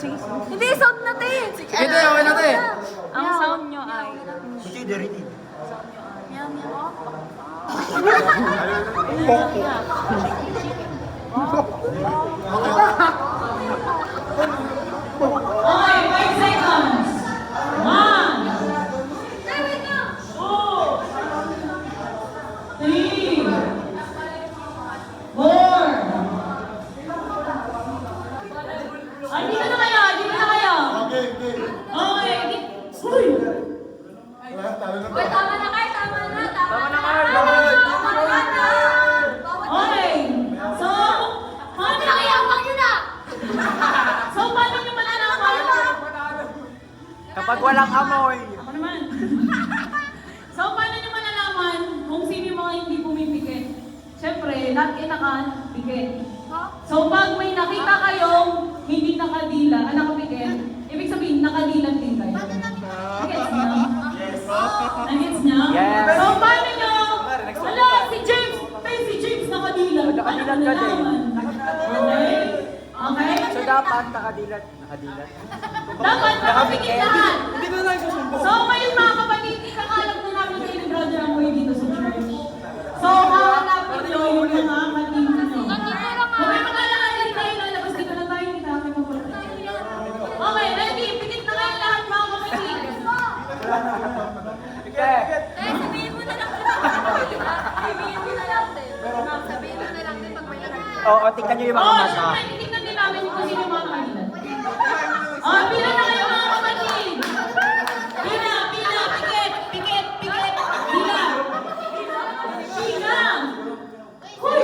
sige. Hindi, sound natin! Hindi, okay na tayo. Ang sound nyo ay... Hindi, deritin. Meow, meow. Okay, 5 seconds. 1, 2, 3, 4. Dito na kayo, dito na kayo. Okay. Okay. Uy! Uy, tama na kayo, tama na. Tama na kayo. Okay. So, paano Nakiyabang yun na! paano nyo malalaman? Kapag walang amoy. Ako naman. So, paano nyo malalaman kung sino yung mga hindi pumipikit? Siyempre, lahat kayo nakapikit. So, pag may nakita kayong hindi nakadila, nakapikit, ibig sabihin, nakadilan din kayo. Nagets nyo? Nagets nyo? Yes. So, paano nyo? Wala, si James! Si James nakadilan. Nakadilan ka din. Okay? Okay? So dapat nakadilat. Dapat nakapikit lahat. Hindi ko na lang susumbong. So, ngayon mga kapatid, ikakalap na namin kayo ni Brother Amoy dito sa church. So, hahanapin nyo yung mga kating nyo. Kung may mag-alala tayo, lalabas dito na tayo, hindi natin mapunta. Okay, ready? Pikit na kayo lahat mga kapatid. Sabihin mo na lang din. Sabihin mo na lang din. Sabihin mo na lang din pag may nakita. Oo, tingnan nyo yung mga mata. Siyempre, titignan din namin kung sino yung mga nakalilan. Pila na kayo mga kapatid. Pila, pikit. Pila. Hoy!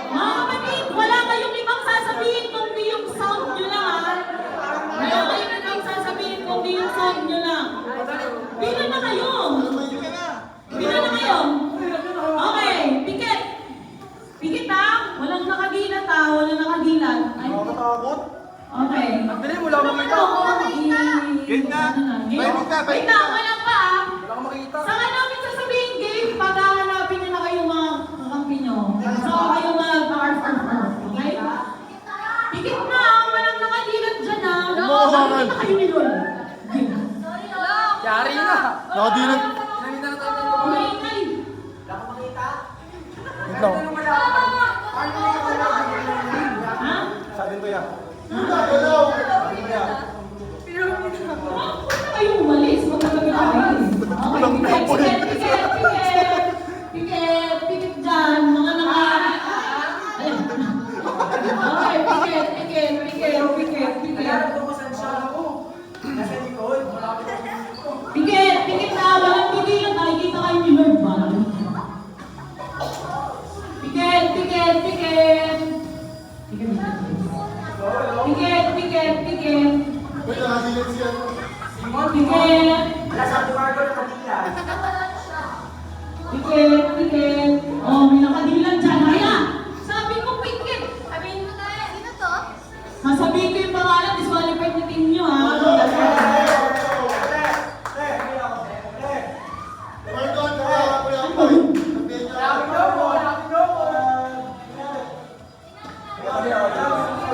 Mga kapatid, wala kayong ibang sasabihin kundi yung sound nyo lang, ha? Wala kayong ibang sasabihin kundi yung sound nyo lang. Pila na kayo. Okay, pikit. Pikit, ha? Walang nakadilat, ha? Walang nakadilat. Ay, Nakatakot? okay. Dali mo lang makita. Game na. Wait na, wala pa, ha? Wala kang makita. Saka namin sasabihin, game, pag hahanapin nyo na kayo mga kakampi nyo. So, kayo mag-arf. Okay? Pikit na, walang nakadilat dyan, ha? Nakakita kayo ni Lord. Game. Yari na. Nakadilat. Okay, okay. Ito. Ha? Sa atin to yan. Huwag na kayo umalis. Magkagabi kayo. Okay, pikit dyan. Mga naka... Ayun. Okay, pikit. Pikit na. Walang pigilan. Nakikita kayo ni Lord ba? Pikit. Wait, nakadilat siya. Pikit. Oh, may nakadilan dyan. Kaya, sabi ko pikit. Sabihin mo na, sino to? Masabihin ko yung pangalan, disqualified na team nyo, ha?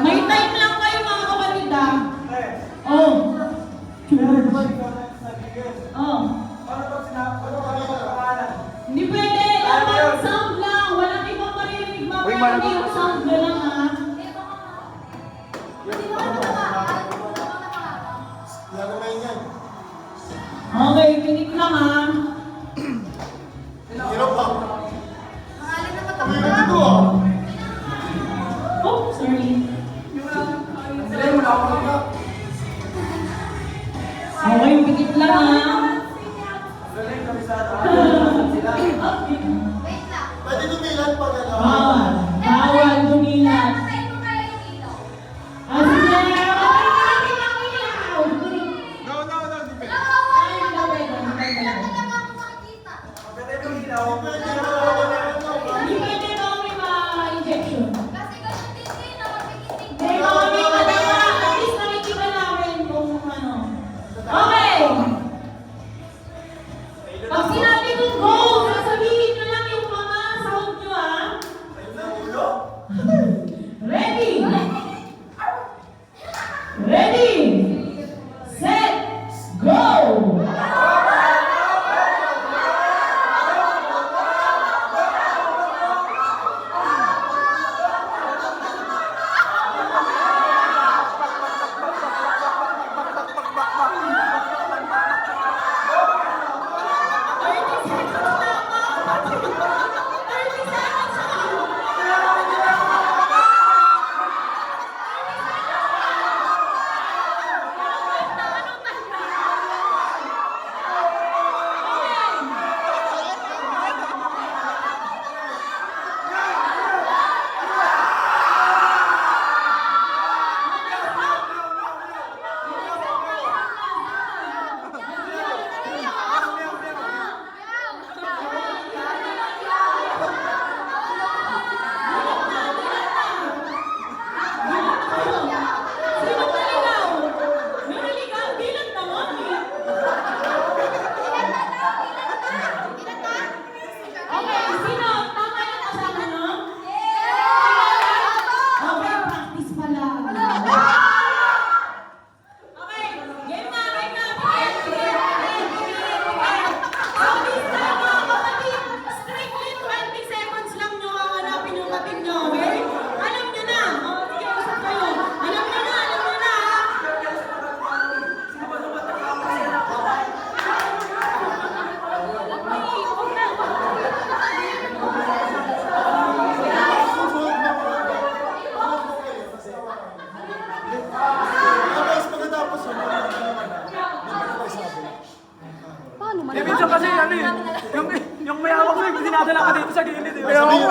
May time lang kayo mga kapatid, ha? Oh. Hindi pwede. Dapat sound lang. Walang ibang maririnig. Uy, Mamaya malamang yung sound nyo lang, ha? Okay, pinik lang, ha? Pangalan na Uy, matapos. dito ah. Oh, sorry. Dali mo lang makita. Okay, pikit lang, ha? Wait lang. Pwede dumilan pag ano. Bawal dumilat. Patay mo kayo yung ilaw. Sige! Wala talaga ako makikita. Hindi pwede na may ma-injection. Kasi ganun din sila, mabigiting. Hindi kami madala. At least nakikita namin kung ano. Okay! Pag sinabi kong go, sasabihin nyo lang yung mga sound nyo, ha?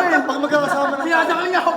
Pag magkakasama na. Sinasakal niya ako.